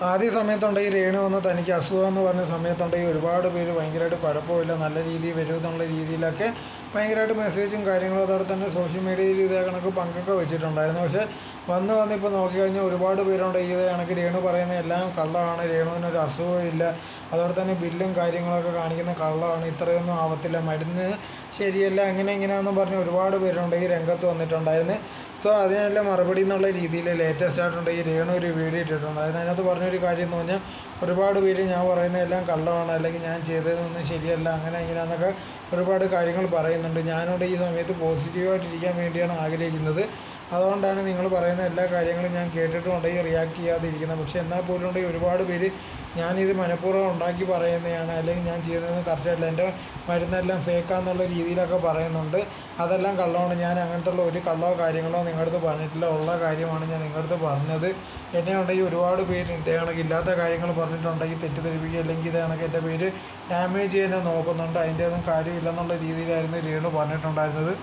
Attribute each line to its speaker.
Speaker 1: ആദ്യ സമയത്തുണ്ടെങ്കിൽ രേണു വന്ന് തനിക്ക് അസുഖം എന്ന് പറഞ്ഞ സമയത്തുണ്ടെങ്കിൽ ഒരുപാട് പേര് ഭയങ്കരമായിട്ട് കുഴപ്പമില്ല, നല്ല രീതിയിൽ വരും എന്നുള്ള രീതിയിലൊക്കെ ഭയങ്കരമായിട്ട് മെസ്സേജും കാര്യങ്ങളും അതോടെ തന്നെ സോഷ്യൽ മീഡിയയിൽ ഇതേ കണക്ക് പങ്കൊക്കെ വെച്ചിട്ടുണ്ടായിരുന്നു. പക്ഷേ വന്ന് ഇപ്പോൾ നോക്കിക്കഴിഞ്ഞാൽ ഒരുപാട് പേരുണ്ട് ഇതേ കണക്ക് രേണു പറയുന്ന എല്ലാം കള്ളമാണ്, രേണുവിനൊരു അസുഖവും ഇല്ല, അതോടെ തന്നെ ബില്ലും കാര്യങ്ങളൊക്കെ കാണിക്കുന്ന കള്ളമാണ്, ഇത്രയൊന്നും ആവത്തില്ല, മരുന്ന് ശരിയല്ല, ഇങ്ങനെയാണെന്ന് പറഞ്ഞ് ഒരുപാട് പേരുണ്ട് ഈ രംഗത്ത് വന്നിട്ടുണ്ടായിരുന്നു. സോ അതിനെല്ലാം മറുപടി എന്നുള്ള രീതിയിൽ ലേറ്റസ്റ്റ് ആയിട്ടുണ്ട് ഈ രേണു ഒരു വീഡിയോ ഇട്ടിട്ടുണ്ട്. അതിനകത്ത് പറഞ്ഞൊരു കാര്യം എന്ന് പറഞ്ഞാൽ ഒരുപാട് പേര് ഞാൻ പറയുന്നതെല്ലാം കള്ളമാണ്, അല്ലെങ്കിൽ ഞാൻ ചെയ്തതൊന്നും ശരിയല്ല, ഇങ്ങനെയാണെന്നൊക്കെ ഒരുപാട് കാര്യങ്ങൾ പറയുന്നുണ്ട്. ഞാനിവിടെ ഈ സമയത്ത് പോസിറ്റീവായിട്ടിരിക്കാൻ വേണ്ടിയാണ് ആഗ്രഹിക്കുന്നത്. അതുകൊണ്ടാണ് നിങ്ങൾ പറയുന്ന എല്ലാ കാര്യങ്ങളും ഞാൻ കേട്ടിട്ടുണ്ടെങ്കിൽ റിയാക്ട് ചെയ്യാതിരിക്കുന്നത്. പക്ഷേ എന്നാൽ പോലും ഉണ്ടെങ്കിൽ ഒരുപാട് പേര് ഞാനിത് മനഃപൂർവ്വം ഉണ്ടാക്കി പറയുന്നതാണ്, അല്ലെങ്കിൽ ഞാൻ ചെയ്യുന്നത് കറക്റ്റല്ല, എൻ്റെ മരുന്നെല്ലാം ഫേക്കാന്നുള്ള രീതിയിലൊക്കെ പറയുന്നുണ്ട്. അതെല്ലാം കള്ളമാണ്. ഞാൻ അങ്ങനത്തെ ഒരു കള്ളമോ കാര്യങ്ങളോ നിങ്ങളുടെ അടുത്ത് പറഞ്ഞിട്ടില്ല, ഉള്ള കാര്യമാണ് ഞാൻ നിങ്ങളുടെ അടുത്ത് പറഞ്ഞത്. എന്നെ ഉണ്ടെങ്കിൽ ഒരുപാട് പേര് ഇതേ കണക്ക് ഇല്ലാത്ത കാര്യങ്ങൾ പറഞ്ഞിട്ടുണ്ടെങ്കിൽ തെറ്റിദ്ധരിപ്പിക്കുക, അല്ലെങ്കിൽ ഇതേ കണക്ക് എൻ്റെ പേര് ഡാമേജ് ചെയ്യാൻ നോക്കുന്നുണ്ട്. അതിൻ്റെ ഒന്നും കാര്യമില്ലെന്നുള്ള രീതിയിലായിരുന്നു രേണു പറഞ്ഞിട്ടുണ്ടായിരുന്നത്.